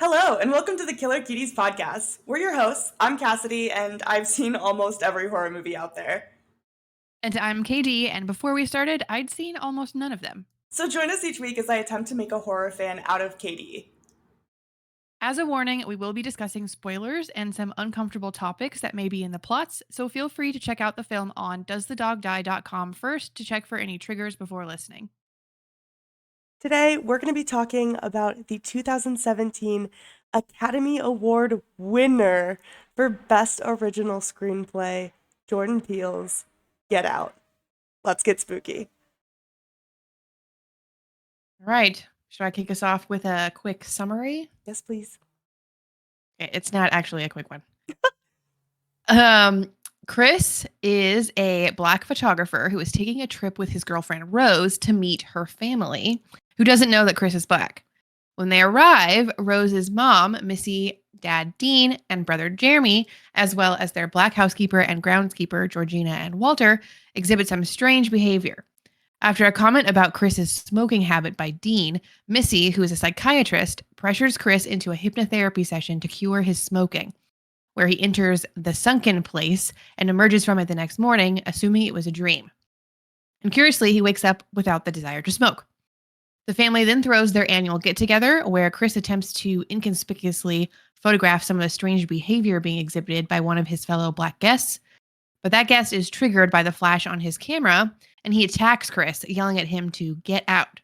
Hello, and welcome to the Killer Cuties podcast. We're your hosts. I'm Cassidy, and I've seen almost every horror movie out there. And I'm KD, and before we started, I'd seen almost none of them. So join us each week as I attempt to make a horror fan out of Katie. As a warning, we will be discussing spoilers and some uncomfortable topics that may be in the plots, so feel free to check out the film on doesthedogdie.com first to check for any triggers before listening. Today, we're going to be talking about the 2017 Academy Award winner for Best Original Screenplay, Jordan Peele's Get Out. Let's get spooky. All right. Should I kick us off with a quick summary? Yes, please. Okay, it's not actually a quick one. Chris is a Black photographer who is taking a trip with his girlfriend Rose to meet her family, who doesn't know that Chris is Black. When they arrive, Rose's mom, Missy, dad Dean, and brother Jeremy, as well as their Black housekeeper and groundskeeper Georgina and Walter, exhibit some strange behavior. After a comment about Chris's smoking habit by Dean, Missy, who is a psychiatrist, pressures Chris into a hypnotherapy session to cure his smoking, where he enters the sunken place and emerges from it the next morning, assuming it was a dream. And curiously, he wakes up without the desire to smoke. The family then throws their annual get-together, where Chris attempts to inconspicuously photograph some of the strange behavior being exhibited by one of his fellow Black guests. But that guest is triggered by the flash on his camera, and he attacks Chris, yelling at him to get out.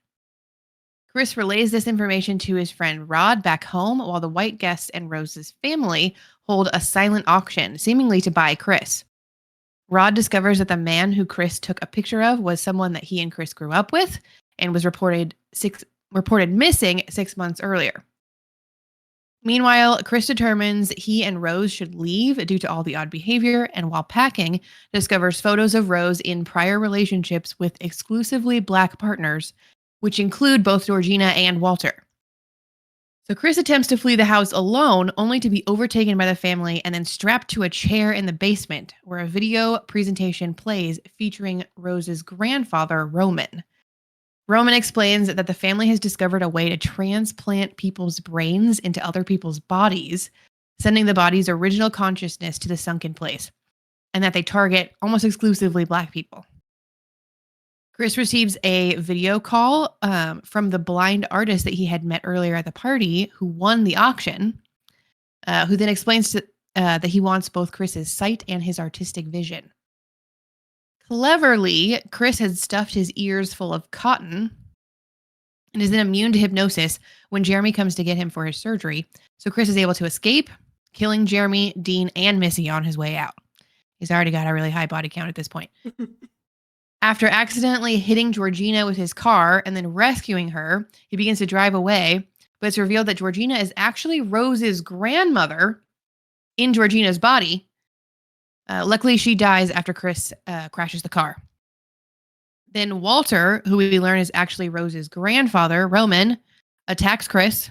Chris relays this information to his friend Rod back home, while the white guests and Rose's family hold a silent auction, seemingly to buy Chris. Rod discovers that the man who Chris took a picture of was someone that he and Chris grew up with and was reported missing 6 months earlier. Meanwhile, Chris determines he and Rose should leave due to all the odd behavior, and while packing, discovers photos of Rose in prior relationships with exclusively Black partners, which include both Georgina and Walter. So Chris attempts to flee the house alone, only to be overtaken by the family and then strapped to a chair in the basement, where a video presentation plays featuring Rose's grandfather, Roman. Roman explains that the family has discovered a way to transplant people's brains into other people's bodies, sending the body's original consciousness to the sunken place, and that they target almost exclusively Black people. Chris receives a video call from the blind artist that he had met earlier at the party, who won the auction, who then explains that he wants both Chris's sight and his artistic vision. Cleverly, Chris had stuffed his ears full of cotton and is then immune to hypnosis when Jeremy comes to get him for his surgery. So Chris is able to escape, killing Jeremy, Dean, and Missy on his way out. He's already got a really high body count at this point. After accidentally hitting Georgina with his car and then rescuing her, he begins to drive away, but it's revealed that Georgina is actually Rose's grandmother in Georgina's body. Luckily, she dies after Chris crashes the car. Then Walter, who we learn is actually Rose's grandfather, Roman, attacks Chris.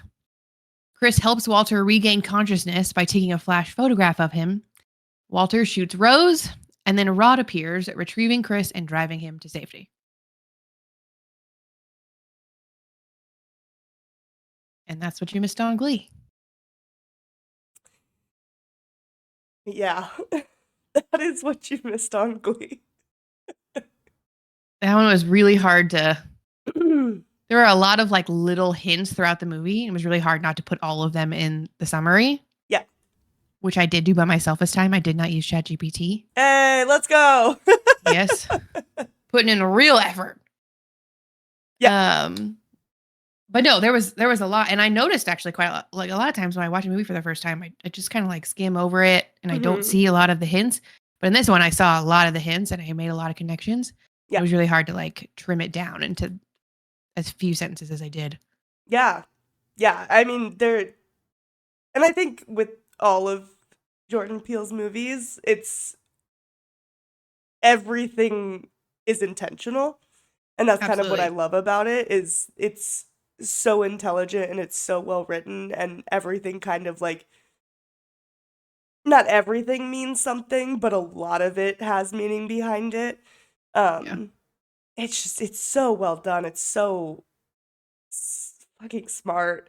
Chris helps Walter regain consciousness by taking a flash photograph of him. Walter shoots Rose, and then Rod appears, retrieving Chris and driving him to safety. And that's what you missed on Glee. Yeah, that is what you missed on Glee. That one was really hard to... There were a lot of like little hints throughout the movie. It was really hard not to put all of them in the summary. Yeah. Which I did do by myself this time. I did not use ChatGPT. Hey, let's go. Yes. Putting in a real effort. Yeah. But no, there was a lot. And I noticed actually quite a lot, like a lot of times when I watch a movie for the first time, I just kind of like skim over it and I don't see a lot of the hints. But in this one, I saw a lot of the hints and I made a lot of connections. Yeah. It was really hard to like trim it down into as few sentences as I did. Yeah. Yeah. I mean, and I think with all of Jordan Peele's movies, everything is intentional. And that's kind of what I love about it, is it's so intelligent and it's so well written, and everything kind of like, not everything means something, but a lot of it has meaning behind it. It's so well done. It's so fucking smart.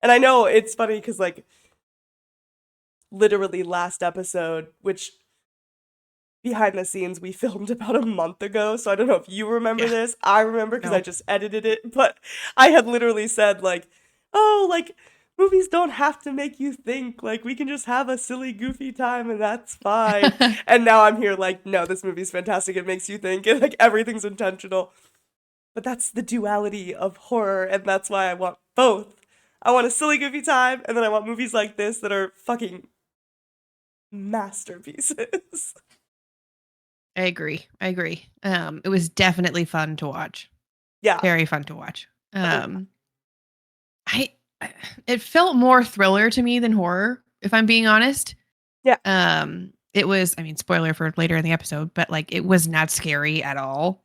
And I know it's funny because, like, literally last episode, which behind the scenes we filmed about a month ago, so I don't know if you remember Yeah. this. I remember because I No. just edited it, but I had literally said, like, oh, like, movies don't have to make you think. Like, we can just have a silly, goofy time and that's fine. And now I'm here, like, no, this movie's fantastic. It makes you think, and, like, everything's intentional. But that's the duality of horror, and that's why I want both. I want a silly, goofy time, and then I want movies like this that are fucking masterpieces. I agree. It was definitely fun to watch. Yeah. Very fun to watch. I it felt more thriller to me than horror, if I'm being honest. Yeah. It was, I mean, spoiler for later in the episode, but like it was not scary at all.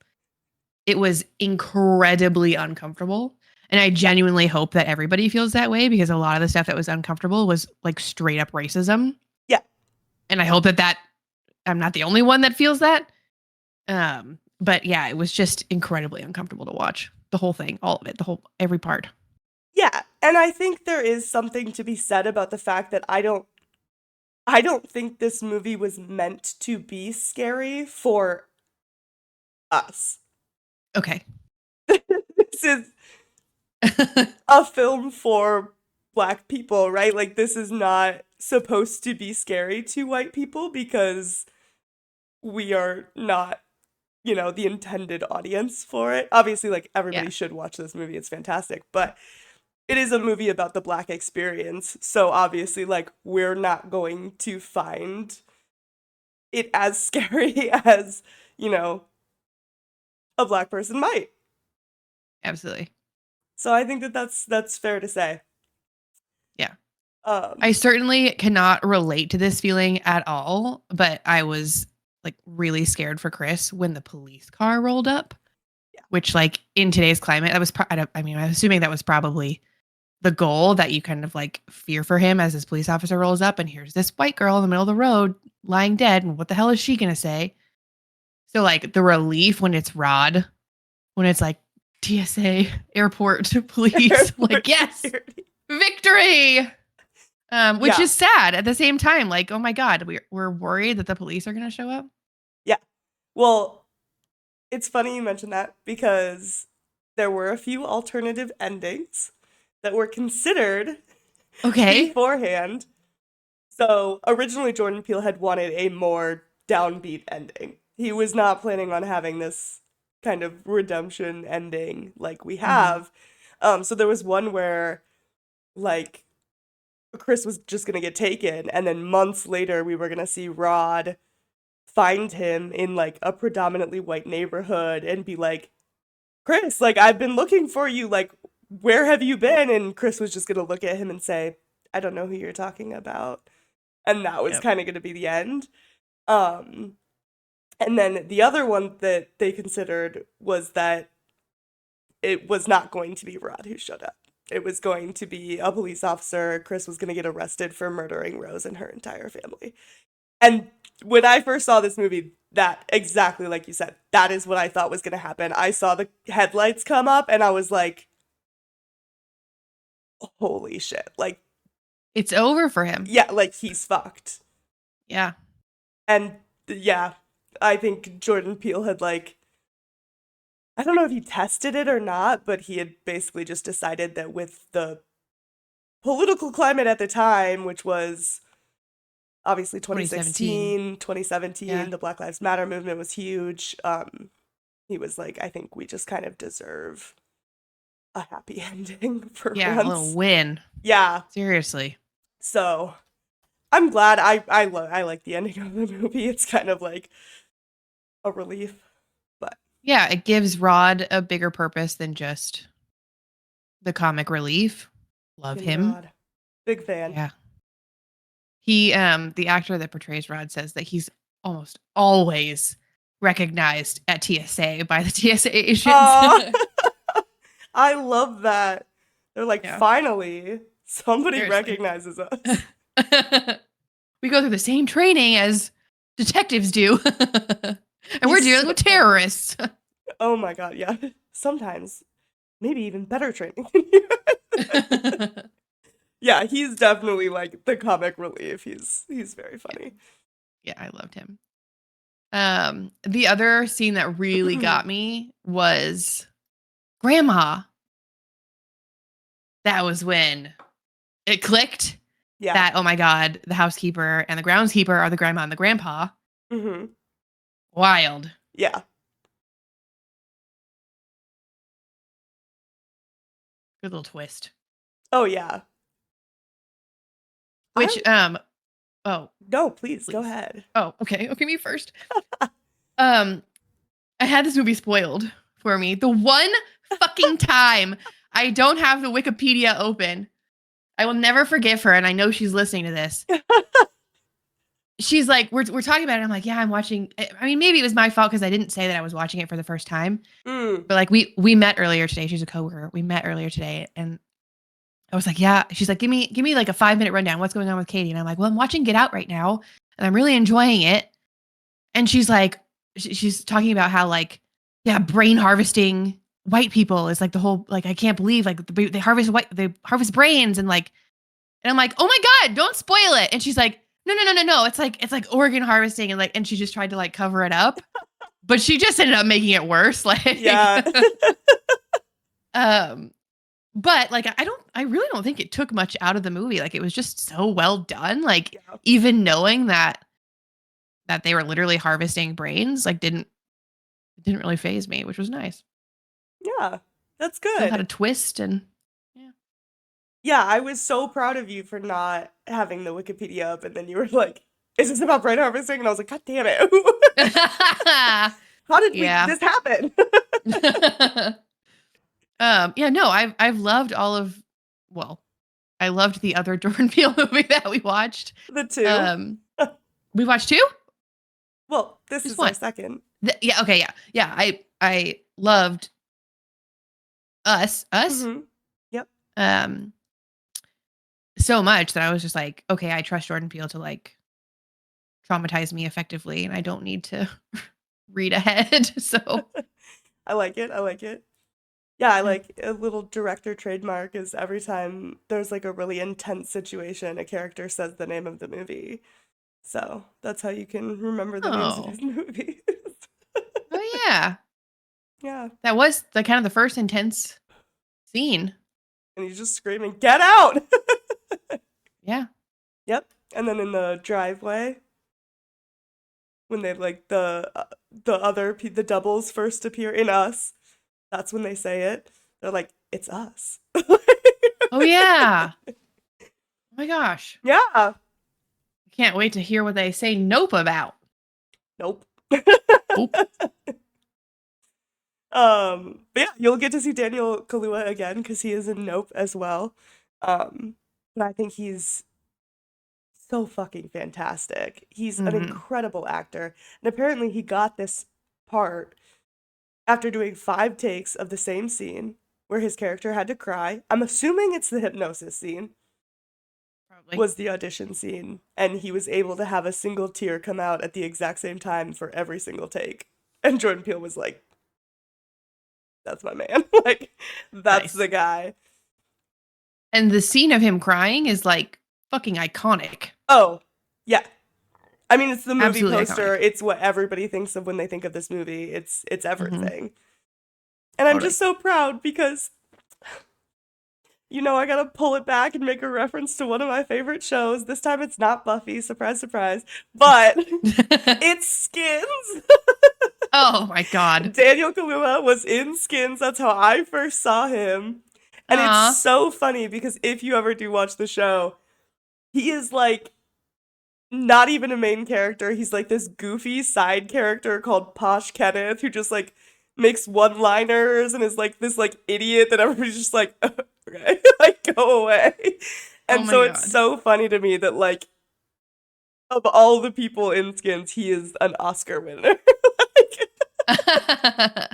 It was incredibly uncomfortable. And I genuinely hope that everybody feels that way because a lot of the stuff that was uncomfortable was like straight up racism. Yeah. And I hope that I'm not the only one that feels that. But yeah, it was just incredibly uncomfortable to watch. The whole thing, all of it, every part. Yeah, and I think there is something to be said about the fact that I don't think this movie was meant to be scary for us. Okay. This is a film for Black people, right? Like, this is not supposed to be scary to white people because we are not, the intended audience for it. Obviously, like, everybody should watch this movie. It's fantastic, but it is a movie about the Black experience. So obviously, like, we're not going to find it as scary as, a Black person might. Absolutely. So I think that that's fair to say. Yeah. I certainly cannot relate to this feeling at all, but I was like really scared for Chris when the police car rolled up, which like in today's climate, that was, I'm assuming that was probably the goal, that you kind of like fear for him as this police officer rolls up and here's this white girl in the middle of the road lying dead. And what the hell is she going to say? So like the relief when it's Rod, when it's like TSA, airport police, like, yes, victory. Which is sad at the same time. Like, oh my God, we're worried that the police are going to show up. Yeah. Well, it's funny you mentioned that because there were a few alternative endings that were considered beforehand. So originally Jordan Peele had wanted a more downbeat ending. He was not planning on having this kind of redemption ending like we have. So there was one where, like, Chris was just gonna get taken, and then months later we were gonna see Rod find him in like a predominantly white neighborhood and be like, Chris, like, I've been looking for you, like, where have you been? And Chris was just gonna look at him and say, I don't know who you're talking about. And that was kind of gonna be the end. And then the other one that they considered was that it was not going to be Rod who showed up. It was going to be a police officer. Chris was going to get arrested for murdering Rose and her entire family. And when I first saw this movie, that, exactly like you said, that is what I thought was going to happen. I saw the headlights come up and I was like, holy shit. Like, it's over for him. Yeah, like, he's fucked. Yeah. And yeah, I think Jordan Peele had, like, I don't know if he tested it or not, but he had basically just decided that with the political climate at the time, which was obviously 2017, the Black Lives Matter movement was huge. He was like, I think we just kind of deserve a happy ending for once. A little win. Yeah. Seriously. So I'm glad. I like the ending of the movie. It's kind of like a relief. But yeah, it gives Rod a bigger purpose than just the comic relief. Love him. Rod. Big fan. Yeah. He, the actor that portrays Rod says that he's almost always recognized at TSA by the TSA agents. I love that. They're like, finally, somebody recognizes us. We go through the same training as detectives do. And we're dealing with terrorists. Oh my God, yeah. Sometimes, maybe even better training. Yeah, he's definitely like the comic relief. He's very funny. Yeah, I loved him. The other scene that really got me was Grandma. That was when it clicked Yeah. that, oh my God, the housekeeper and the groundskeeper are the grandma and the grandpa. Mm-hmm. Wild. Yeah. Good little twist. Oh yeah. Which, oh, No, please go please. ahead. Oh, okay. Okay, me first. I had this movie spoiled for me. The one fucking time I don't have the Wikipedia open, I will never forgive her, and I know she's listening to this. She's like, we're talking about it. I'm like, yeah, I'm watching. I mean, maybe it was my fault because I didn't say that I was watching it for the first time. Mm. But like, we met earlier today. She's a coworker. We met earlier today, and I was like, yeah. She's like, give me like a 5-minute rundown. What's going on with Katie? And I'm like, well, I'm watching Get Out right now, and I'm really enjoying it. And she's like, she's talking about how like, yeah, brain harvesting white people is like the whole like I can't believe like they harvest brains and like, and I'm like, oh my God, don't spoil it. And she's like, no. It's like organ harvesting and like, and she just tried to like cover it up, but she just ended up making it worse. Like, Yeah. but like I really don't think it took much out of the movie. Like it was just so well done. Like Yeah. even knowing that they were literally harvesting brains, like didn't really faze me, which was nice. Yeah. That's Still had a good. twist and yeah. Yeah, I was so proud of you for not having the Wikipedia up, and then you were like, "Is this about brain harvesting?" And I was like, "God damn it! How did Yeah. this happen?" Yeah, no, I've loved all of well, I loved the other Jordan Peele movie that we watched. The two. We watched two? Well, this Just is our one. second. Yeah, okay, yeah. Yeah, I loved Us. Mm-hmm. Yep. Um so much that I was just like, okay, I trust Jordan Peele to like traumatize me effectively and I don't need to read ahead. So I like it. I like it. Yeah, I yeah. like a little director trademark is every time there's like a really intense situation, a character says the name of the movie. So that's how you can remember the names of Oh. his movies. Oh yeah. Yeah. That was the kind of the first intense scene. And he's just screaming, "Get out!" Yeah. Yep. And then in the driveway, when they like the doubles first appear in Us, that's when they say it. They're like, "It's us." Oh yeah. Oh my gosh. Yeah. I can't wait to hear what they say nope about. Nope. Nope. But yeah, you'll get to see Daniel Kaluuya again because he is in Nope as well. But I think he's so fucking fantastic. He's an Mm-hmm. incredible actor, and apparently he got this part after doing 5 takes of the same scene where his character had to cry. I'm assuming it's the hypnosis scene. Probably. Was the audition scene, and he was able to have a single tear come out at the exact same time for every single take. And Jordan Peele was like, "That's my man." Like, that's Nice. the guy. And the scene of him crying is like fucking iconic. Oh, yeah. I mean, it's the movie Absolutely poster. iconic. It's what everybody thinks of when they think of this movie. It's Mm-hmm. everything. And I'm Totally. just so proud because I gotta pull it back and make a reference to one of my favorite shows. This time it's not Buffy, surprise, surprise, but it's Skins. Oh my God. Daniel Kaluuya was in Skins. That's how I first saw him. And it's Aw. so funny because if you ever do watch the show, he is like not even a main character. He's like this goofy side character called Posh Kenneth who just like makes one-liners and is like this like idiot that everybody's just like, okay, like go away. Oh And my so it's God. so funny to me that like of all the people in Skins, he is an Oscar winner. Like, Oh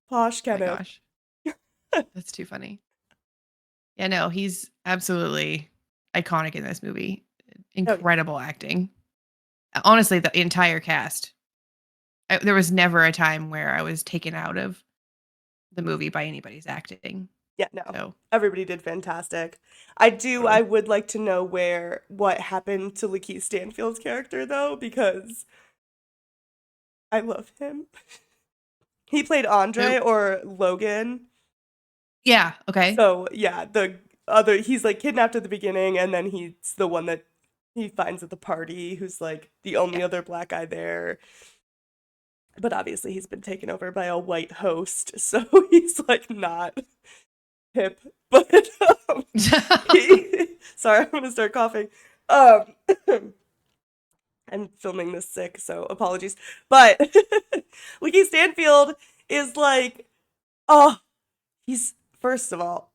Posh my Kenneth. gosh. That's too funny. Yeah, no, he's absolutely iconic in this movie. Oh yeah. Incredible acting. Honestly, the entire cast. There was never a time where I was taken out of the movie by anybody's acting. Yeah, no. So Everybody did fantastic. totally. I would like to know what happened to Lakeith Stanfield's character though, because I love him. He played Who? Andre or Logan. Yeah. Okay. So yeah, the other he's like kidnapped at the beginning, and then he's the one that he finds at the party, who's like the only Yeah. other black guy there. But obviously he's been taken over by a white host, so he's like not hip. But sorry, I'm gonna start coughing. Um, I'm filming this sick, so apologies. But Lakeith Stanfield is like, oh, he's first of all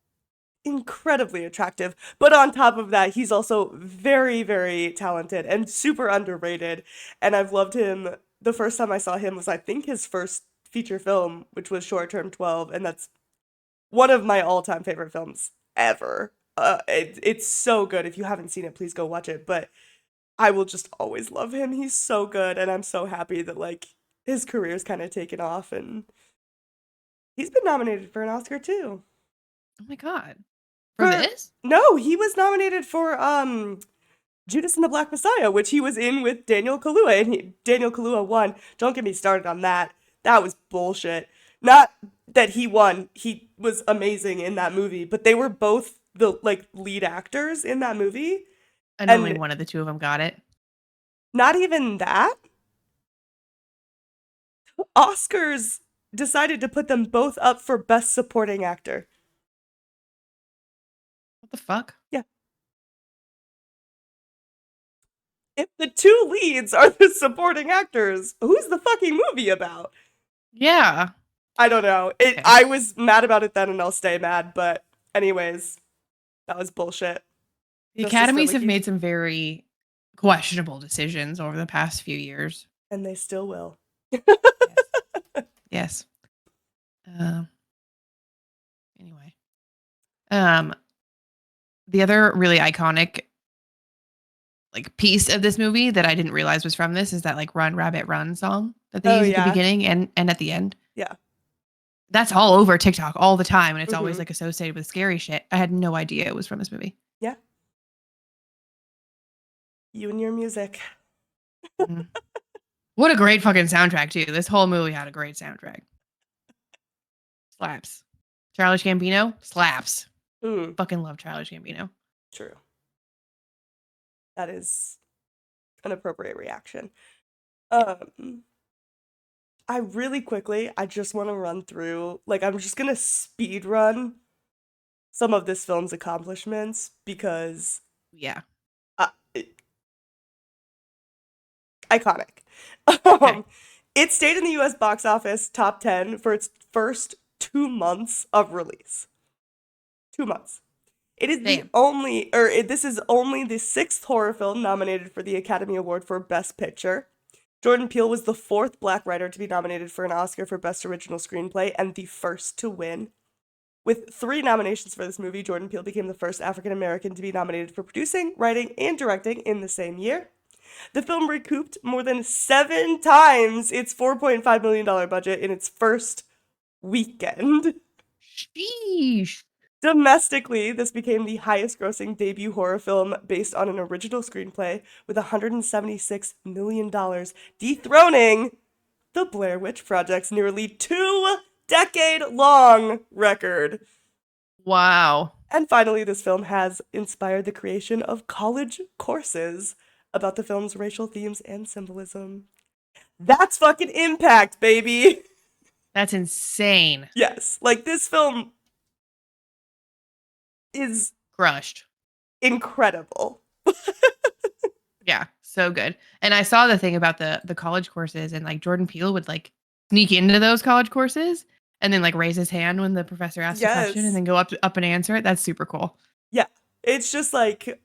incredibly attractive, but on top of that, he's also very, very talented and super underrated. And I've loved him. The first time I saw him was, I think, his first feature film, which was Short Term 12, and that's one of my all-time favorite films ever. It's so good. If you haven't seen it, please go watch it. But I will just always love him. He's so good, and I'm so happy that like his career's kind of taken off, and he's been nominated for an Oscar too. Oh my god. For For this? no, he was nominated for Judas and the Black Messiah, which he was in with Daniel Kaluuya, and Daniel Kaluuya won. Don't get me started on that. That was bullshit. Not that he won. He was amazing in that movie, but they were both the like lead actors in that movie. And only And one of the two of them got it. not even that. Oscars decided to put them both up for Best Supporting Actor. What the fuck? Yeah. If the two leads are the supporting actors, who's the fucking movie about? Yeah. I don't know. Okay. I was mad about it then, and I'll stay mad. But anyways, that was bullshit. The Justice for academies have Lakeith, made some very questionable decisions over the past few years. and they still will. Yes. Anyway. Um, the other really iconic like piece of this movie that I didn't realize was from this is that like Run Rabbit Run song that they Oh use at the yeah, beginning and at the end. yeah. That's all over TikTok all the time, and it's always Hmm. like associated with scary shit. I had no idea it was from this movie. Yeah. You and your music. Mhm. What a great fucking soundtrack too. This whole movie had a great soundtrack. Slaps. Childish Gambino slaps. Mm, Fucking love Childish Gambino. true. That is an appropriate reaction. I really quickly, I just want to run through, like, I'm just gonna speed run some of this film's accomplishments because Yeah. iconic. Okay. It stayed in the US box office top 10 for its first 2 months of release. 2 months. It is the Damn. only, or this is only the sixth horror film nominated for the Academy Award for Best Picture. Jordan Peele was the fourth black writer to be nominated for an Oscar for Best Original Screenplay and the first to win. With 3 nominations for this movie, Jordan Peele became the first African American to be nominated for producing, writing, and directing in the same year. The film recouped more than 7 times its $4.5 million budget in its first weekend. Sheesh. Domestically, this became the highest grossing debut horror film based on an original screenplay with $176 million, dethroning The Blair Witch Project's nearly 2-decade-long record. Wow. And finally, this film has inspired the creation of college courses about the film's racial themes and symbolism. That's fucking impact, baby. That's insane. Yes, like this film is Crushed. incredible. Yeah, so good. And I saw the thing about the college courses, and like Jordan Peele would like sneak into those college courses and then like raise his hand when the professor asked a question and Yes. then go up and answer it. That's super cool. Yeah. It's just like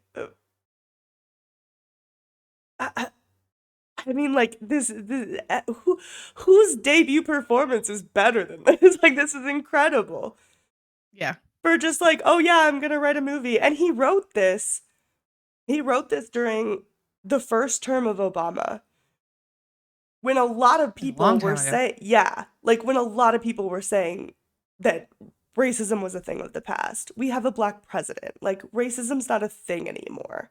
I mean, like this whose debut performance is better than this? Like, this is incredible. Yeah. For just like, oh yeah, I'm gonna write a movie, and he wrote this. He wrote this during the first term of Obama, when a lot of A people long were time ago. saying, yeah, like when a lot of people were saying that racism was a thing of the past. We have a black president. Like, racism's not a thing anymore.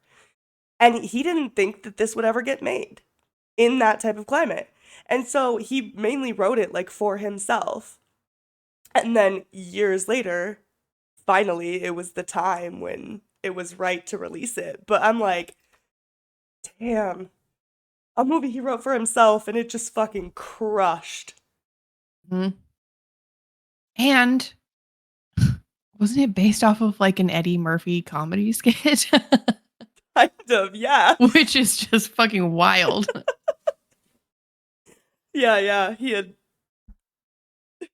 And he didn't think that this would ever get made in that type of climate. And so he mainly wrote it like for himself. And then years later, finally, it was the time when it was right to release it. But I'm like, damn, a movie he wrote for himself and it just fucking crushed. Mm-hmm. And wasn't it based off of like an Eddie Murphy comedy skit? Kind of, yeah. Which is just fucking wild. Yeah. He had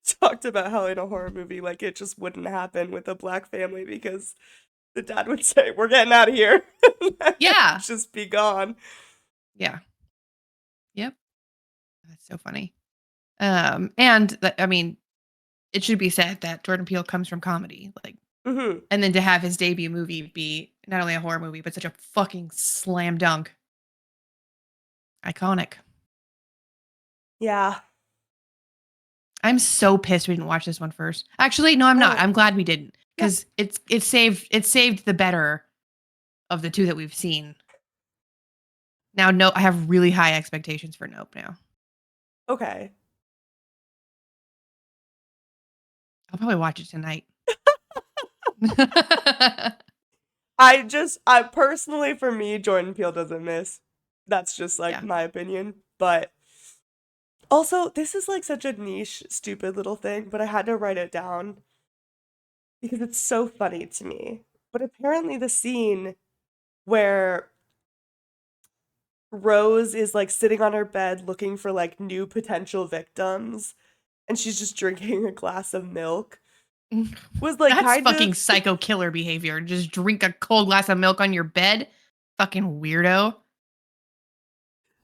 talked about how in a horror movie, like, it just wouldn't happen with a black family because the dad would say, "We're getting out of here." Yeah. Just be gone. Yeah. Yep. That's so funny. And I mean, it should be said that Jordan Peele comes from comedy, like, and then to have his debut movie be not only a horror movie but such a fucking slam dunk, iconic. Yeah. I'm so pissed we didn't watch this one first. Actually, no, I'm not. I'm glad we didn't because it saved the better of the two that we've seen. Now, no, I have really high expectations for Nope now. Okay. I'll probably watch it tonight. I personally, for me, Jordan Peele doesn't miss. That's just like my opinion. But also, this is like such a niche, stupid little thing, but I had to write it down because it's so funny to me. But apparently the scene where Rose is like sitting on her bed looking for like new potential victims and she's just drinking a glass of milk was like that's fucking psycho killer behavior. Just drink a cold glass of milk on your bed. Fucking weirdo.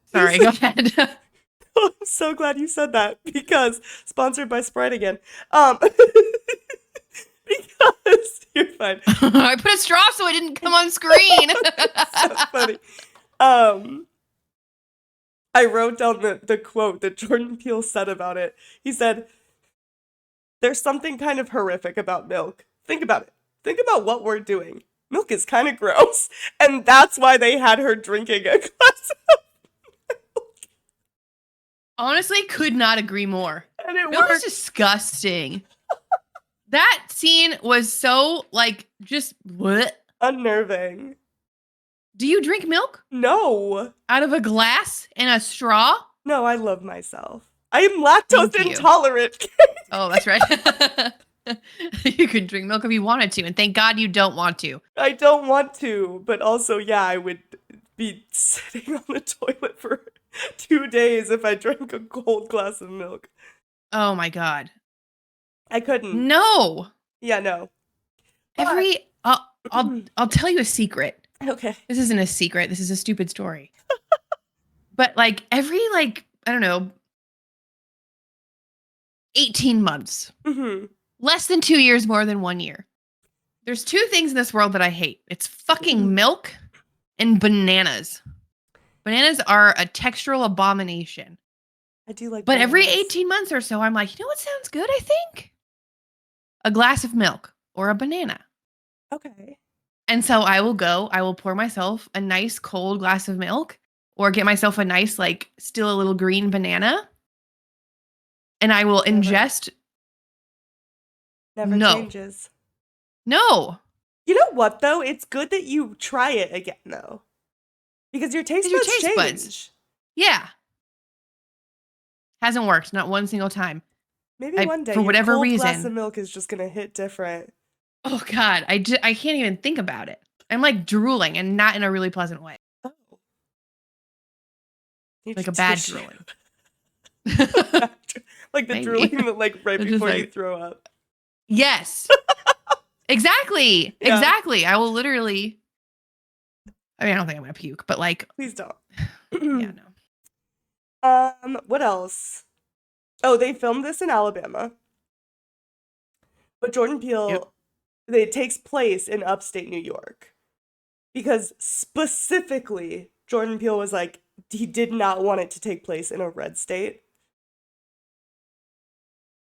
Sorry, go ahead. I'm so glad you said that because sponsored by Sprite again. Because you're fine. I put a straw so it didn't come on screen. So funny. I wrote down the quote that Jordan Peele said about it. He said, "There's something kind of horrific about milk. Think about it. Think about what we're doing. Milk is kind of gross." And that's why they had her drinking a glass of milk. Honestly, could not agree more. And it was disgusting. That scene was so, like, just what? Unnerving. Do you drink milk? No. Out of a glass and a straw? No, I love myself. I am lactose intolerant. Oh, that's right. You could drink milk if you wanted to, and thank God you don't want to. I don't want to, but also, yeah, I would be sitting on the toilet for 2 days if I drank a cold glass of milk. Oh my God. I couldn't. No. Yeah, no. I'll tell you a secret. Okay. This isn't a secret. This is a stupid story. But like every I don't know, 18 months, less than 2 years, more than 1 year. There's two things in this world that I hate. It's fucking milk and bananas. Bananas are a textural abomination. I do like But bananas. every 18 months or so, I'm like, you know what sounds good, I think? A glass of milk or a banana. Okay. And so I will pour myself a nice cold glass of milk or get myself a nice, like, still a little green banana. And I will ingest. Never changes. No. You know what, though? It's good that you try it again, though. Because your taste buds change. Yeah. Hasn't worked. Not one single time. Maybe one day for whatever your cold reason, glass of milk is just going to hit different. Oh, God. I can't even think about it. I'm like drooling and not in a really pleasant way. Oh. Like a bad drooling. Like the drooling that like right before you throw up. Yes. Exactly. Yeah. Exactly. I will literally. I mean, I don't think I'm going to puke, but like. Please don't. Yeah, no. What else? Oh, they filmed this in Alabama. But Jordan Peele, it takes place in upstate New York. Because specifically, Jordan Peele was like, he did not want it to take place in a red state.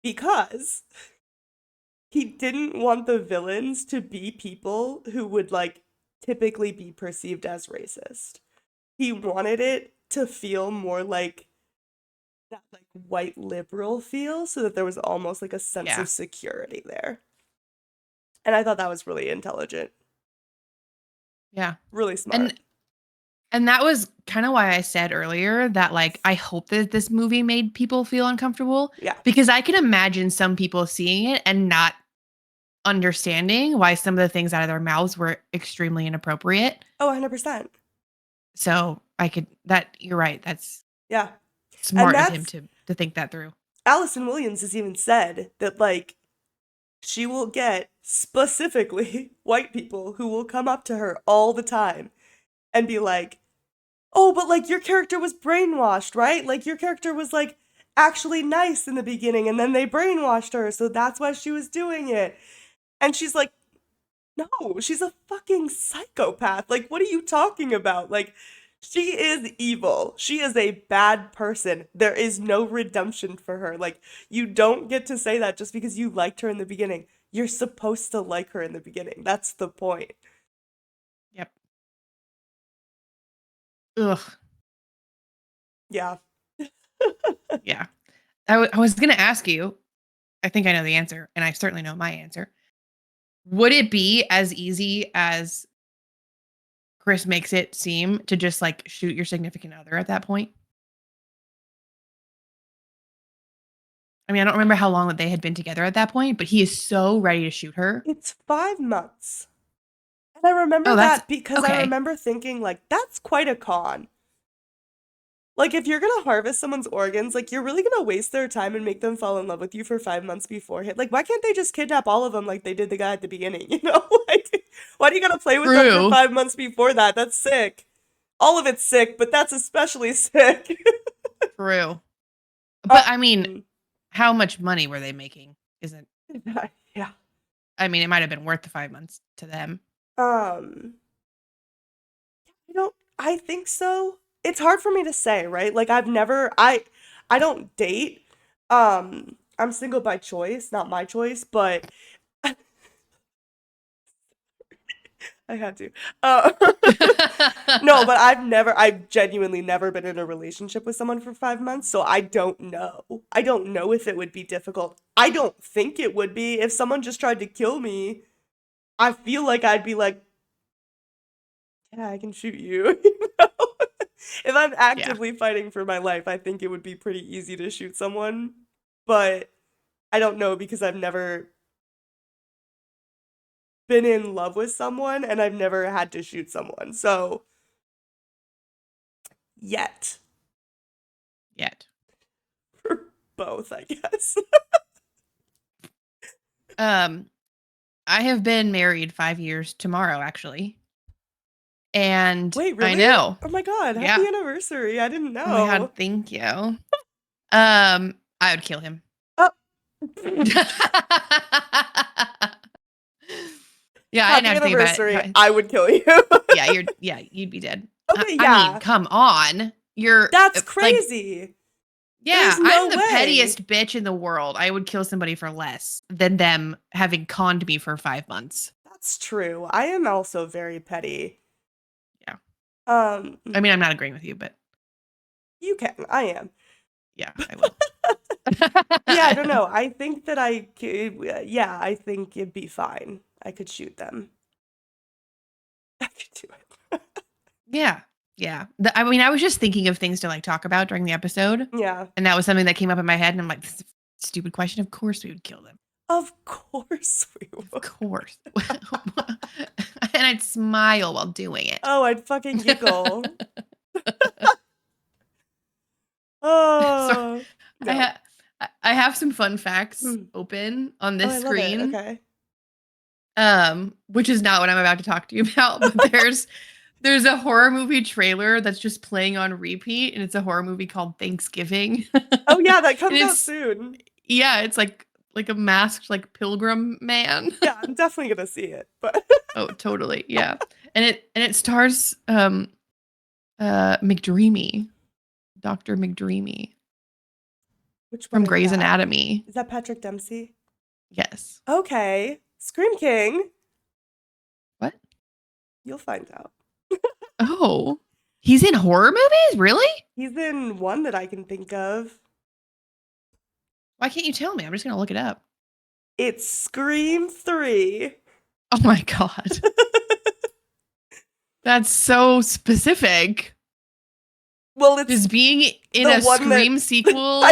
Because he didn't want the villains to be people who would like typically be perceived as racist. He wanted it to feel more like that like white liberal feel so that there was almost like a sense Yeah. of security there. And I thought that was really intelligent. Yeah. Really smart. And that was kind of why I said earlier that like I hope that this movie made people feel uncomfortable. Yeah. Because I can imagine some people seeing it and not understanding why some of the things out of their mouths were extremely inappropriate. Oh, 100%. So you're right. That's Yeah. And smart of him that's to think that through. Allison Williams has even said that like she will get specifically white people who will come up to her all the time and be like, "Oh, but like your character was brainwashed, right? Like your character was like actually nice in the beginning and then they brainwashed her, so that's why she was doing it." And she's like, "No, she's a fucking psychopath. Like what are you talking about? Like she is evil. She is a bad person. There is no redemption for her. Like you don't get to say that just because you liked her in the beginning. You're supposed to like her in the beginning. That's the point." Yep. Ugh. Yeah. Yeah. I was going to ask you, I think I know the answer, and I certainly know my answer. Would it be as easy as Chris makes it seem to just like shoot your significant other at that point? I mean, I don't remember how long that they had been together at that point, but he is so ready to shoot her. It's 5 months. And I remember Oh, that's that because I okay. remember thinking, like, that's quite a con. Like, if you're gonna harvest someone's organs, like, you're really gonna waste their time and make them fall in love with you for 5 months beforehand. Like, why can't they just kidnap all of them like they did the guy at the beginning, you know? Like, why do you gotta play with them for True. 5 months before that? That's sick. All of it's sick, but that's especially sick. True. But I mean, Um, how much money were they making? Isn't yeah. I mean, it might have been worth the 5 months to them. Um, I think so. It's hard for me to say, right? Like I don't date. I'm single by choice, not my choice, but I had to. Uh, no, but I've genuinely never been in a relationship with someone for 5 months, so I don't know. I don't know if it would be difficult. I don't think it would be. If someone just tried to kill me, I feel like I'd be like, yeah, I can shoot you. You know? If I'm Yeah. actively fighting for my life, I think it would be pretty easy to shoot someone. But I don't know because I've never been in love with someone and I've never had to shoot someone. So, yet. Yet. For both, I guess. I have been married 5 years tomorrow, actually. And Wait, I really? know. Oh my god, Yeah. happy anniversary. I didn't Oh my God, know. thank you. I would kill him. Oh. Yeah, I didn't Happy have to think about anniversary. it. I would kill you. You'd be dead. Okay, I mean, yeah. come on. You're That's like, crazy. yeah, There's no I'm the way. pettiest bitch in the world. I would kill somebody for less than them having conned me for 5 months. That's true. I am also very petty. Yeah. Um, I mean, I'm not agreeing with you, but you can. I am. yeah, I will. Yeah, I don't know. I think that I could, yeah, I think it'd be fine. I could shoot them. I could do it. Yeah. Yeah. I mean, I was just thinking of things to like talk about during the episode. Yeah. And that was something that came up in my head. And I'm like, this is a stupid question. Of course we would kill them. Of course we Of would. course. And I'd smile while doing it. Oh, I'd fucking giggle. Oh, I, no. ha- I have some fun facts Hmm. open on Oh, this I love it. screen. Okay. Which is not what I'm about to talk to you about, but there's a horror movie trailer that's just playing on repeat, and it's a horror movie called Thanksgiving. Oh, yeah, that And comes out it's soon. it's like a masked like pilgrim man. Yeah, I'm definitely gonna see it, but Oh, totally. Yeah. And it stars McDreamy, Dr. McDreamy which one from is Grey's that? Anatomy. Is that Patrick Dempsey? Yes. Okay. Scream King. What? You'll find out. Oh. He's in horror movies? Really? He's in one that I can think of. Why can't you tell me? I'm just going to look it up. It's Scream 3. Oh my God. That's so specific. Well, it's just being in the a one Scream that sequel.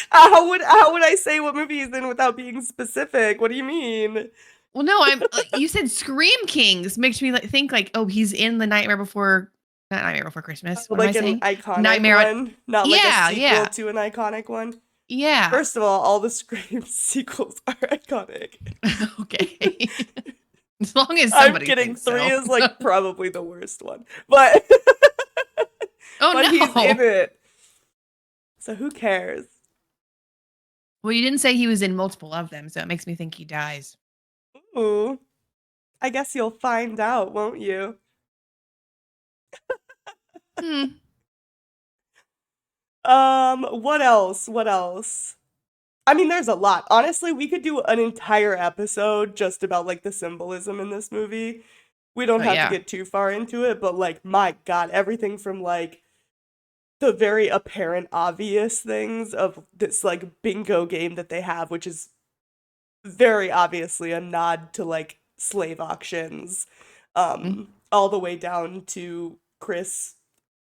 how would I say what movie he's in without being specific? What do you mean? Well, no, you said Scream Kings makes me think like, oh, he's in the Nightmare Before Christmas. What am I Like an saying? iconic Nightmare one, not like a sequel yeah. to an iconic one. Yeah. First of all the Scream sequels are iconic. Okay. As long as I'm somebody kidding. thinks 3 so. is like probably the worst one, but Oh but no. he's in it. So who cares? Well, you didn't say he was in multiple of them, so it makes me think he dies. Ooh. I guess you'll find out, won't you? What else? What else? I mean, there's a lot. Honestly, we could do an entire episode just about like the symbolism in this movie. We don't have to get too far into it, but like, my God, everything from like the very apparent obvious things of this like bingo game that they have, which is very obviously a nod to like slave auctions, all the way down to Chris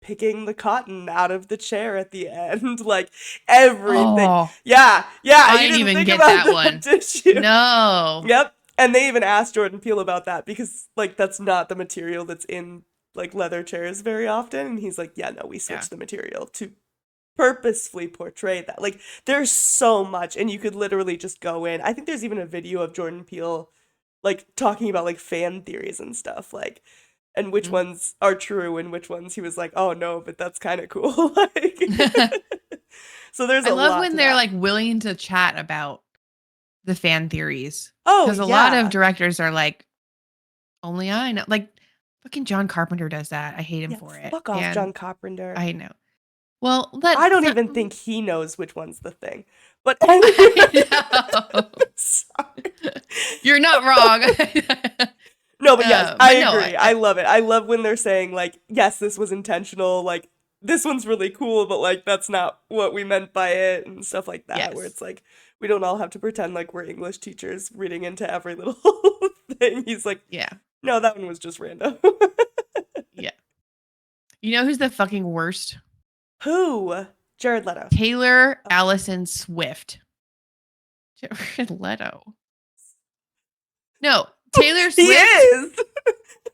picking the cotton out of the chair at the end, like everything. Oh, yeah, I you didn't even think get about that one. did you? No. Yep. And they even asked Jordan Peele about that because like that's not the material that's in like leather chairs very often, and he's like, yeah, no, we switched the material to purposefully portray that. Like there's so much, and you could literally just go in. I think there's even a video of Jordan Peele like talking about like fan theories and stuff, like, and which ones are true and which ones he was like, oh no, but that's kind of cool. Like so there's I a love lot when to they're that. like willing to chat about the fan theories. Oh Because a lot of directors are like, only I know. Like fucking John Carpenter does that. I hate him for it. Fuck off, And John Carpenter. I know. Well, I don't even think he knows which one's the thing. But sorry. You're not wrong. No, but yes, I agree. No, I love it. I love when they're saying like, yes, this was intentional. Like, this one's really cool, but like, that's not what we meant by it, and stuff like that. Yes. Where it's like, we don't all have to pretend like we're English teachers reading into every little thing. He's like, yeah, no, that one was just random. Yeah. You know who's the fucking worst? Who? Jared Leto. Taylor Allison Swift. Jared Leto. No, Taylor Swift.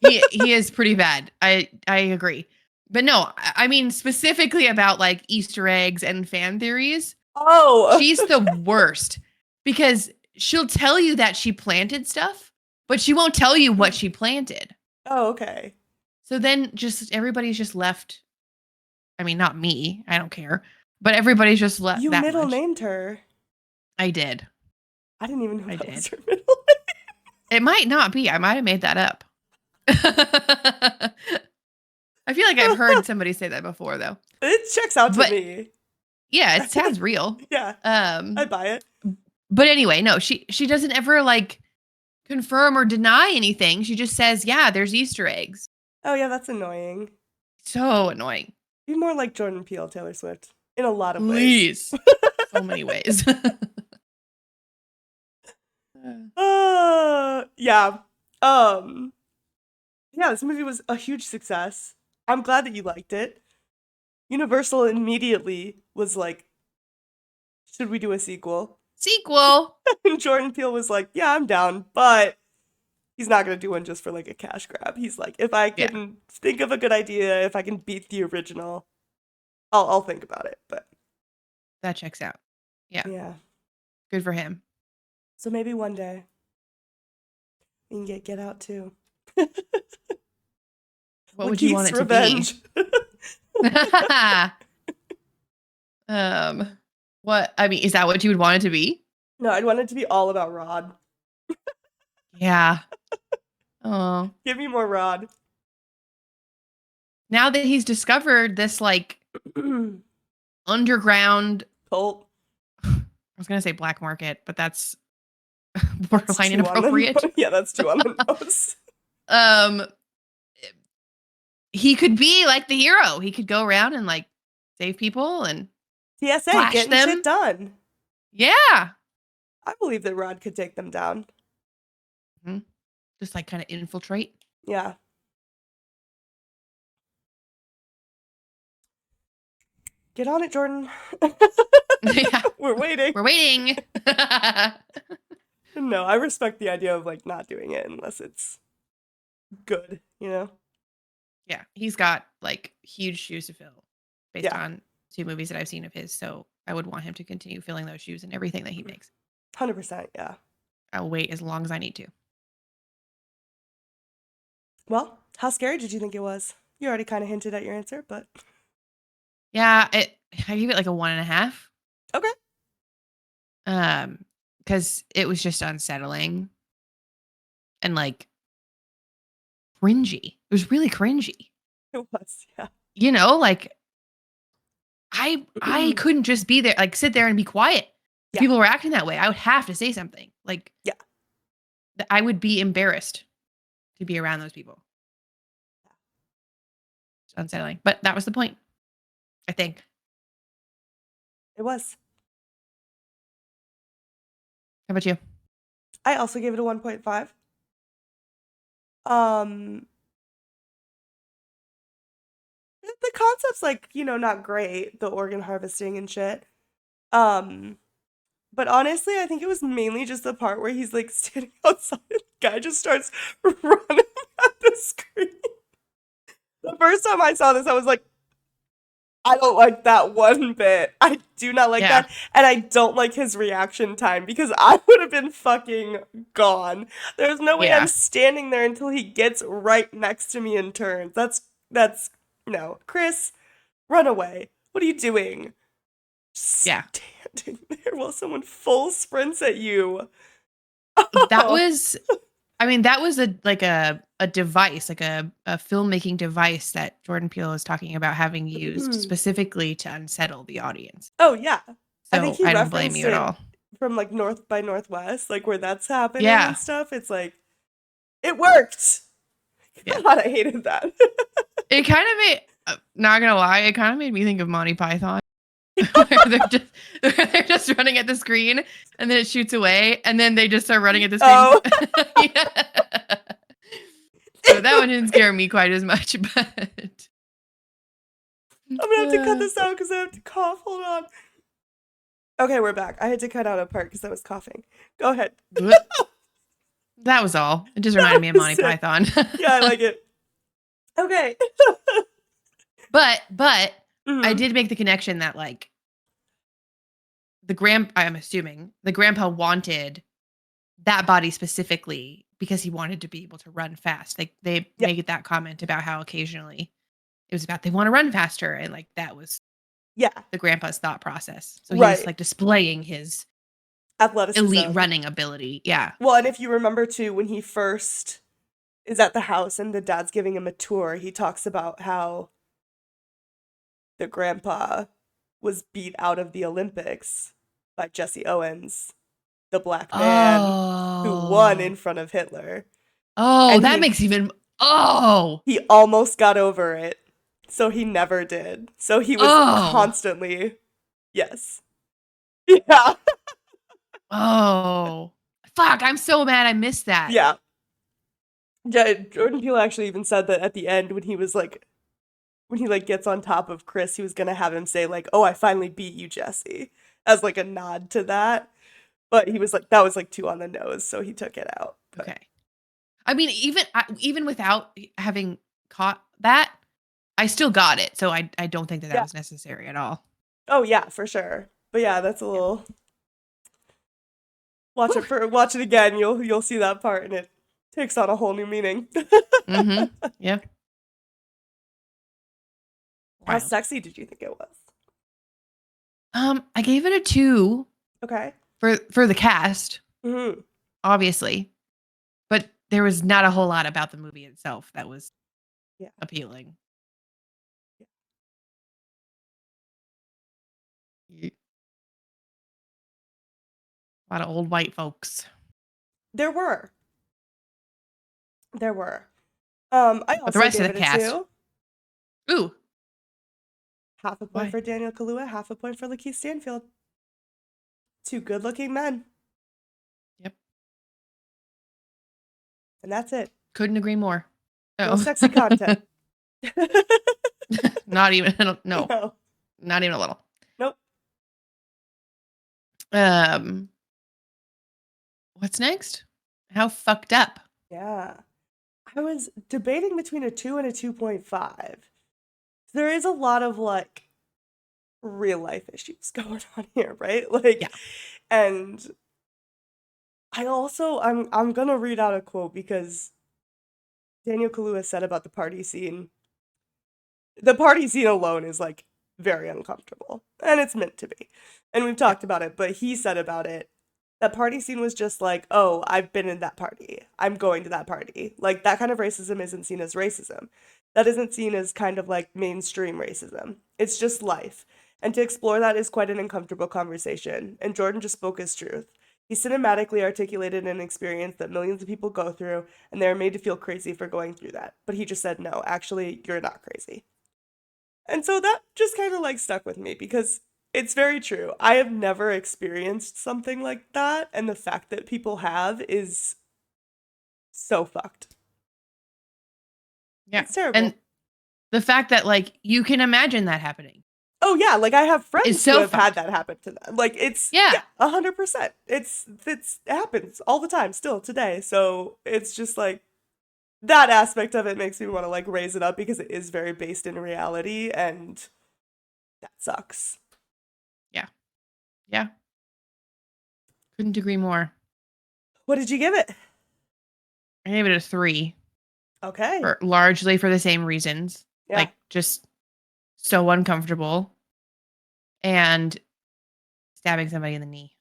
He is. he is pretty bad. I agree. But no, I mean specifically about like Easter eggs and fan theories. Oh. She's the worst because she'll tell you that she planted stuff, but she won't tell you what she planted. Oh, okay. So then just everybody's just left. I mean, not me. I don't care. But everybody's just left. You middle named her. I did. I didn't even know I that did. was her middle name. It might not be. I might have made that up. I feel like I've heard somebody say that before, though. It checks out to me. Yeah, it sounds real. Yeah. I buy it. But anyway, no, she doesn't ever like confirm or deny anything. She just says, yeah, there's Easter eggs. Oh yeah, that's annoying. So annoying. Be more like Jordan Peele, Taylor Swift. In a lot of ways. Please. So many ways. Yeah. Yeah, this movie was a huge success. I'm glad that you liked it. Universal immediately was like, should we do a sequel? And Jordan Peele was like, yeah, I'm down, but he's not going to do one just for like a cash grab. He's like, if I can think of a good idea, if I can beat the original, I'll think about it. But that checks out. Yeah. Yeah. Good for him. So maybe one day we can Get Out too. What would you want it revenge. To be? What? I mean, is that what you would want it to be? No, I'd want it to be all about Rod. Yeah. Oh. Give me more Rod. Now that he's discovered this like underground cult. I was gonna say black market, but that's borderline inappropriate. Yeah, that's too on the nose. He could be like the hero. He could go around and like save people and TSA, flash getting them. shit done. Yeah. I believe that Rod could take them down. Mm-hmm. Just like kind of infiltrate. Yeah. Get on it, Jordan. Yeah. We're waiting. We're waiting. No, I respect the idea of like not doing it unless it's good, you know? Yeah. He's got like huge shoes to fill based on 2 movies that I've seen of his. So I would want him to continue filling those shoes in everything that he makes. 100%, yeah. I'll wait as long as I need to. Well, how scary did you think it was? You already kind of hinted at your answer, but yeah, I give it like a 1.5. Okay. Because it was just unsettling and like cringy. It was really cringy. It was, yeah. You know, like I couldn't just be there, like sit there and be quiet. If people were acting that way, I would have to say something. Like, yeah, I would be embarrassed to be around those people. It's unsettling, but that was the point, I think. It was. How about you? I also gave it a 1.5. The concept's like, you know, not great, the organ harvesting and shit. But honestly, I think it was mainly just the part where he's like standing outside and the guy just starts running at the screen. The first time I saw this, I was like, I don't like that one bit. I do not like that. And I don't like his reaction time because I would have been fucking gone. There's no way I'm standing there until he gets right next to me and turns. That's no. Chris, run away. What are you doing? Standing there while someone full sprints at you. That was, I mean, that was a device, like a filmmaking device that Jordan Peele is talking about having used specifically to unsettle the audience. Oh, yeah. So I think he don't blame you at all. From like North by Northwest, like where that's happening and stuff. It's like, it worked. Yeah. God, I hated that. It kind of made, not gonna lie, it kind of made me think of Monty Python. they're just running at the screen and then it shoots away and then they just start running at the screen. Oh. So that one didn't scare me quite as much, but I'm gonna have to cut this out because I have to cough. Hold on. Okay, we're back. I had to cut out a part because I was coughing. Go ahead. That was all. It just reminded me of Monty Python. Yeah, I like it. Okay. But I did make the connection that like I'm assuming the grandpa wanted that body specifically because he wanted to be able to run fast. Like they made that comment about how occasionally it was about they want to run faster, and like that was the grandpa's thought process. So he was like displaying his athleticism, elite running ability. Yeah. Well, and if you remember too, when he first is at the house and the dad's giving him a tour, he talks about how the grandpa was beat out of the Olympics by Jesse Owens, the black man who won in front of Hitler. Oh, and that makes even... Oh! He almost got over it, so he never did. So he was constantly... Yes. Yeah. Oh. Fuck, I'm so mad I missed that. Yeah. Jordan Peele actually even said that at the end when he was like... When he like gets on top of Chris, he was gonna have him say like, "Oh, I finally beat you, Jesse," as like a nod to that. But he was like, that was like too on the nose, so he took it out. But. Okay. I mean, even without having caught that, I still got it. So I don't think that was necessary at all. Oh yeah, for sure. But yeah, that's a little. Watch it again. You'll see that part, and it takes on a whole new meaning. Yeah. How sexy did you think it was? I gave it a 2. Okay. For the cast, mm-hmm. Obviously, but there was not a whole lot about the movie itself that was appealing. Yeah. A lot of old white folks. There were. I But the also rest of gave the it a cast. 2. Ooh. Half a point Why? for Daniel Kaluuya, half a point for Lakeith Stanfield. 2 good-looking men. Yep. And that's it. Couldn't agree more. No sexy content. Not even, no. No. Not even a little. Nope. What's next? How fucked up? Yeah. I was debating between a 2 and a 2.5. There is a lot of like real life issues going on here, right? Like, Yeah. and I'm gonna read out a quote because Daniel Kaluuya said about the party scene. The party scene alone is like very uncomfortable, and it's meant to be. And we've talked about it, but he said about it, that party scene was just like, oh, I've been in that party. I'm going to that party. Like, that kind of racism isn't seen as racism. That isn't seen as kind of like mainstream racism. It's just life. And to explore that is quite an uncomfortable conversation. And Jordan just spoke his truth. He cinematically articulated an experience that millions of people go through, and they're made to feel crazy for going through that. But he just said, no, actually, you're not crazy. And so that just kind of like stuck with me because it's very true. I have never experienced something like that, and the fact that people have is so fucked. Yeah. It's terrible. And the fact that like you can imagine that happening. Oh yeah, like I have friends so who have fucked. had that happen to them. Like it's 100%. It happens all the time still today. So it's just like that aspect of it makes me want to like raise it up because it is very based in reality, and that sucks. Yeah. Couldn't agree more. What did you give it? I gave it a 3. Okay. Largely for the same reasons. Yeah. Like just so uncomfortable and stabbing somebody in the knee.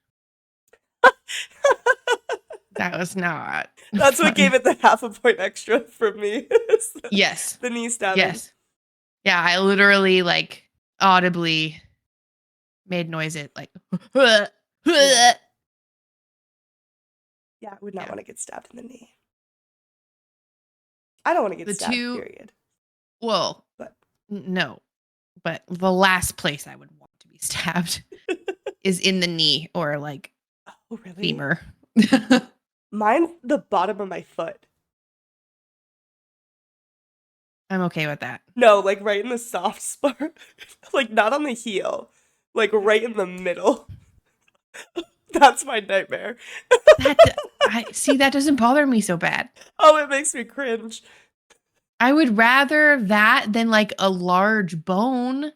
That was not. That's fun. what gave it the half a point extra for me. Yes. The knee stabbing. Yes. Yeah, I literally like audibly made noise it like Yeah, I would not want to get stabbed in the knee. I don't want to get stabbed, period. Well, but no. But the last place I would want to be stabbed is in the knee or like femur. Mine's the bottom of my foot. I'm okay with that. No, like right in the soft spot. Like not on the heel. Like right in the middle. That's my nightmare. That doesn't bother me so bad. Oh, it makes me cringe. I would rather that than like a large bone.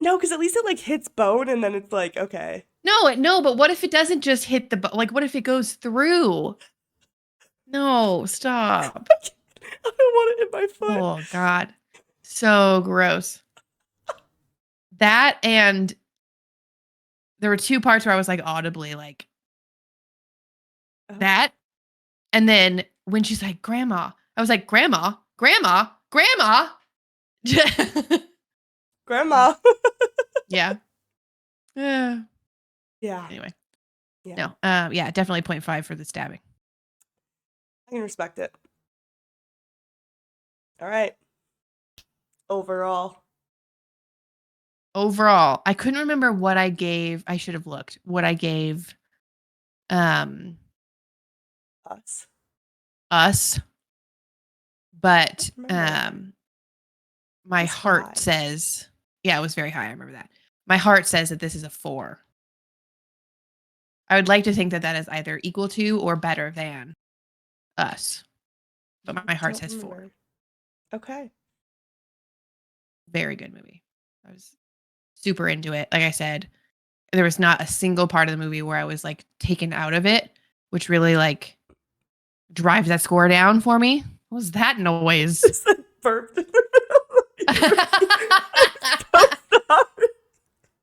No, because at least it like hits bone and then it's like, okay. No, but what if it doesn't just hit the bone? Like, what if it goes through? No, stop. I don't want it in my foot. Oh, God. So gross. That and there were 2 parts where I was like audibly like that. And then when she's like, Grandma, I was like, Grandma. Grandma. Yeah. Yeah. Anyway. Yeah. No. Yeah, definitely 0.5 for the stabbing. I can respect it. All right. Overall, I couldn't remember what I gave. I should have looked what I gave us. But my heart says, yeah, it was very high. I remember that. My heart says that this is a 4. I would like to think that is either equal to or better than Us. But my heart says 4. Okay. Very good movie. I was super into it. Like I said, there was not a single part of the movie where I was like taken out of it, which really like drives that score down for me. What was that noise? It's that burp.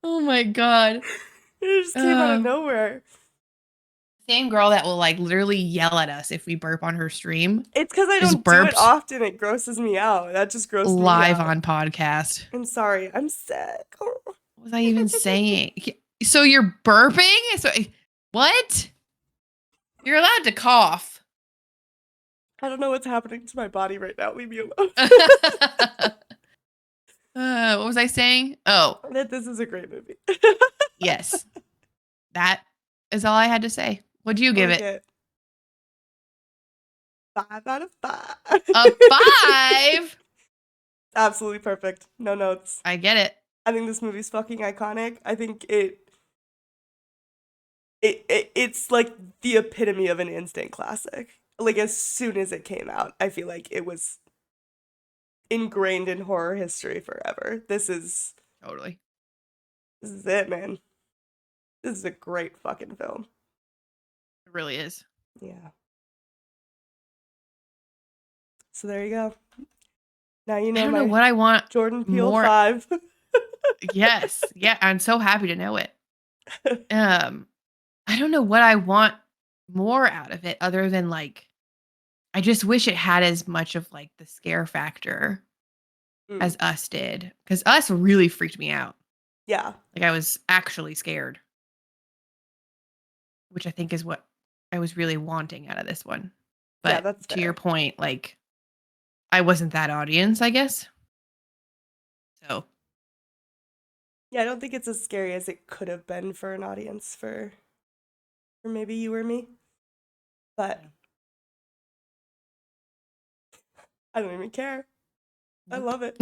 Oh my God. It just came out of nowhere. Same girl that will like literally yell at us if we burp on her stream. It's because I don't do it often. It grosses me out. That just grosses me out. Live on podcast. I'm sorry. I'm sick. What was I even saying? So you're burping? So what? You're allowed to cough. I don't know what's happening to my body right now. Leave me alone. What was I saying? Oh, That this is a great movie. yes. That is all I had to say. What'd you give it? Okay. 5 out of 5. A 5? Absolutely perfect. No notes. I get it. I think this movie's fucking iconic. I think it's like the epitome of an instant classic. Like as soon as it came out, I feel like it was ingrained in horror history forever. Totally. This is it, man. This is a great fucking film. It really is. Yeah. So there you go. Now you know I don't know what I want. Jordan Peele more. 5. Yes. Yeah, I'm so happy to know it. I don't know what I want more out of it other than like I just wish it had as much of like the scare factor as Us did, cuz Us really freaked me out. Yeah. Like I was actually scared, which I think is what I was really wanting out of this one. But Yeah, that's to your fair. point, like I wasn't that audience, I guess. So, Yeah, I don't think it's as scary as it could have been for an audience for maybe you or me. But I don't even care. I love it.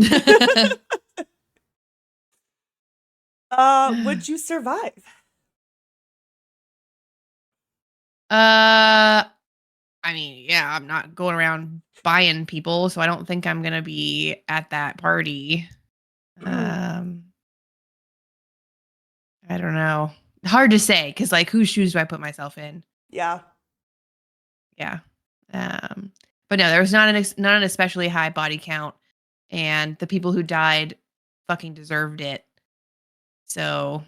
Would you survive? I mean, yeah, I'm not going around buying people, so I don't think I'm gonna be at that party. I don't know. Hard to say because, like, whose shoes do I put myself in? Yeah. Yeah. But no, there was not an especially high body count, and the people who died fucking deserved it. So,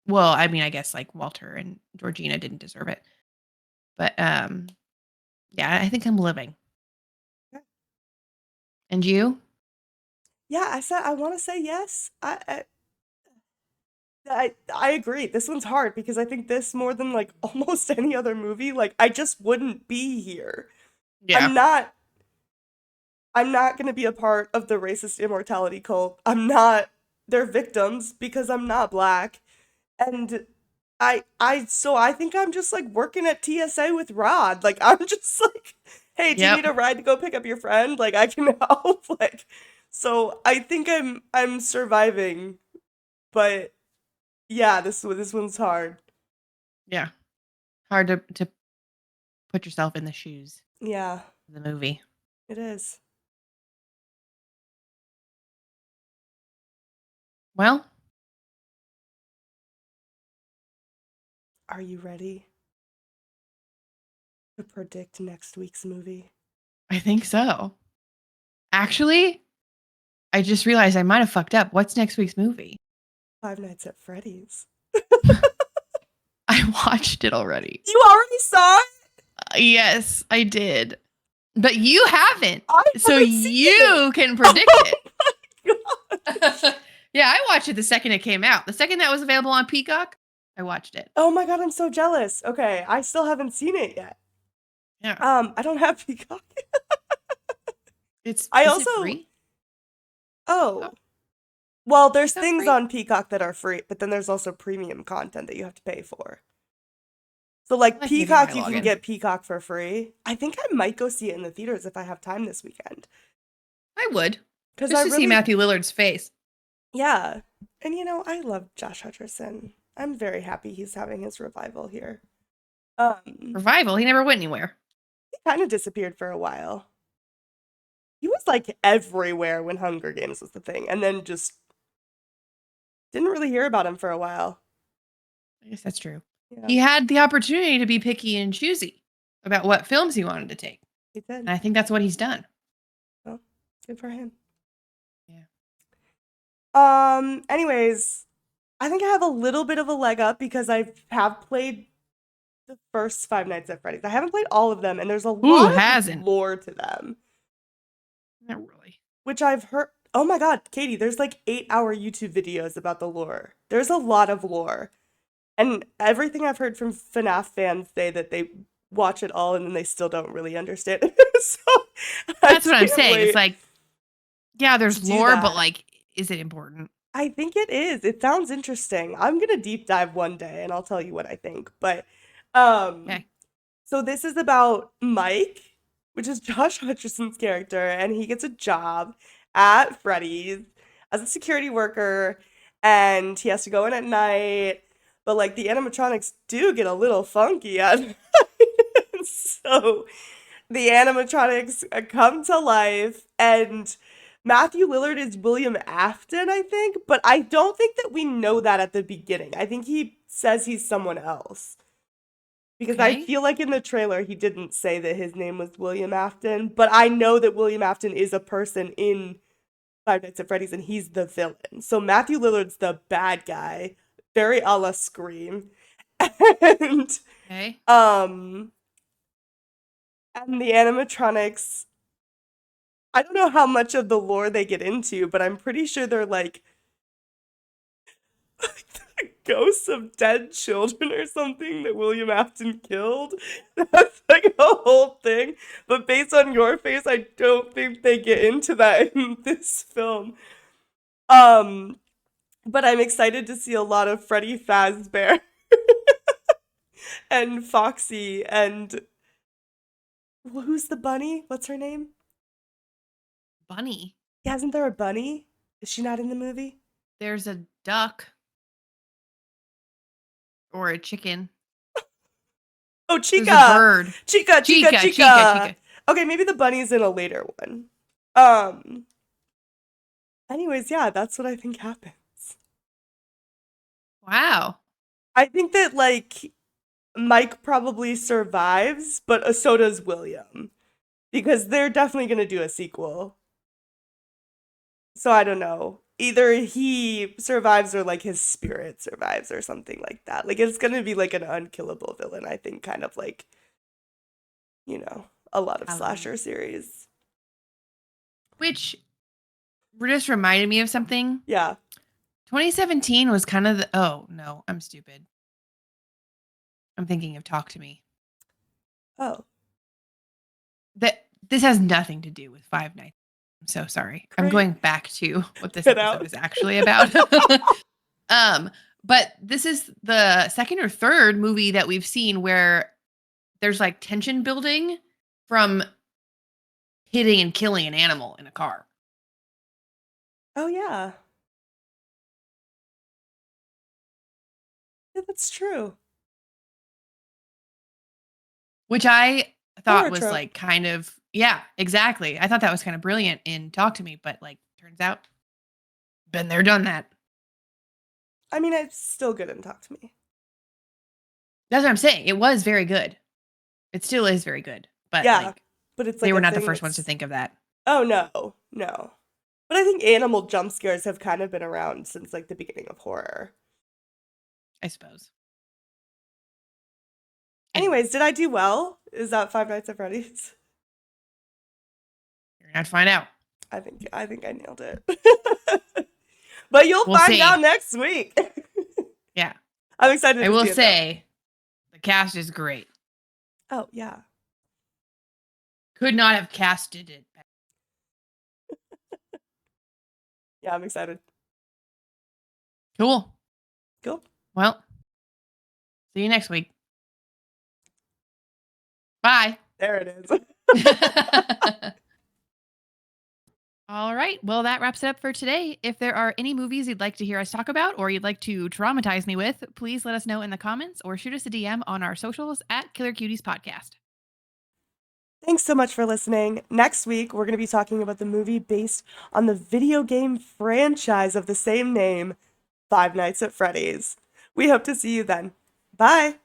well, I mean, I guess like Walter and Georgina didn't deserve it, but yeah, I think I'm living. Okay. And you? Yeah, I want to say yes. I agree. This one's hard because I think this more than like almost any other movie, like I just wouldn't be here. Yeah. I'm not going to be a part of the racist immortality cult. I'm not their victims because I'm not black. And I think I'm just like working at TSA with Rod. Like I'm just like, "Hey, do you need a ride to go pick up your friend? Like I can help." Like so I think I'm surviving, but yeah, this one's hard. Yeah. Hard to put yourself in the shoes Yeah, of the movie. it is. Well, Are you ready to predict next week's movie? I think so. Actually, I just realized I might have fucked up. What's next week's movie? Five Nights at Freddy's. I watched it already. You already saw it? Yes, I did. But you haven't. I So haven't seen you it. can predict it. Oh my God. Yeah, I watched it the second it came out. The second that was available on Peacock, I watched it. Oh my God, I'm so jealous. Okay, I still haven't seen it yet. Yeah. I don't have Peacock. Is it free? Oh. Well, there's that things free? on Peacock that are free, but then there's also premium content that you have to pay for. So like Peacock, you can get Peacock for free. I think I might go see it in the theaters if I have time this weekend. I would. Because Just to see Matthew Lillard's face. Yeah. And you know, I love Josh Hutcherson. I'm very happy he's having his revival here. Revival? He never went anywhere. He kind of disappeared for a while. He was like everywhere when Hunger Games was the thing, and then just didn't really hear about him for a while. I guess that's true. Yeah. He had the opportunity to be picky and choosy about what films he wanted to take. He did. And I think that's what he's done. Well, good for him. Yeah. Anyways, I think I have a little bit of a leg up because I have played the first Five Nights at Freddy's. I haven't played all of them, and there's a lot of lore to them. Not really. Which I've heard. Oh my God, Katie, there's like 8-hour YouTube videos about the lore. There's a lot of lore. And everything I've heard from FNAF fans say that they watch it all and then they still don't really understand it. So That's what I'm can't saying. It's wait like, yeah, to there's do lore, but that. like, is it important? I think it is. It sounds interesting. I'm gonna deep dive one day and I'll tell you what I think. But um Okay. so this is about Mike, which is Josh Hutcherson's character, and he gets a job at Freddy's as a security worker, and he has to go in at night. But like the animatronics do get a little funky at night. So the animatronics come to life, and Matthew Lillard is William Afton, I think, but I don't think that we know that at the beginning. I think he says he's someone else. Because I Okay. feel like in the trailer he didn't say that his name was William Afton, but I know that William Afton is a person in Five Nights at Freddy's and he's the villain. So Matthew Lillard's the bad guy, very a la Scream. And Okay. um and the animatronics, I don't know how much of the lore they get into, but I'm pretty sure they're like ghosts of dead children or something that William Afton killed. That's like a whole thing. But based on your face, I don't think they get into that in this film. Um, but I'm excited to see a lot of Freddy Fazbear and Foxy and who's the bunny? What's her name? Bunny. Yeah, isn't there a bunny? Is she not in the movie? There's a duck or a chicken. Oh, There's a Chica! bird. Chica, Chica, Chica, Chica, Chica! Chica. Okay, maybe the bunny's in a later one. Um, Anyways, yeah, that's what I think happens. Wow. I think that like Mike probably survives, but so does William because they're definitely going to do a sequel. So I don't know. Either he survives or like his spirit survives or something like that. Like it's going to be like an unkillable villain, I think, kind of like, a lot of Halloween. slasher series. Which just reminded me of something. Yeah. 2017 was kind of the. Oh, no, I'm stupid. I'm thinking of Talk to Me. Oh, This has nothing to do with Five Nights. I'm so sorry. I'm great. going back to what this Get episode out. is actually about. But this is the second or third movie that we've seen where there's like tension building from hitting and killing an animal in a car. Oh, yeah. Yeah, that's true. Which I thought Horror was trope. like kind of, yeah, exactly. I thought that was kind of brilliant in Talk to Me, but like turns out, been there, done that. I mean, it's still good in Talk to Me. That's what I'm saying. It was very good. It still is very good, but Yeah, like but it's they like were a not the thing first ones to that's. think of that. Oh, no, no. But I think animal jump scares have kind of been around since like the beginning of horror. I suppose. Anyways, did I do well? Is that Five Nights at Freddy's? You're gonna have to find out. I think I nailed it. But you'll We'll find see. out next week. Yeah. I'm excited I to will see it, say the cast is great. though. Oh, yeah. Could not have casted it better. Yeah, I'm excited. Cool. Cool. Well, see you next week. Bye. There it is. All right. Well, that wraps it up for today. If there are any movies you'd like to hear us talk about or you'd like to traumatize me with, please let us know in the comments or shoot us a DM on our socials at Killer Cuties Podcast. Thanks so much for listening. Next week, we're going to be talking about the movie based on the video game franchise of the same name, Five Nights at Freddy's. We hope to see you then. Bye.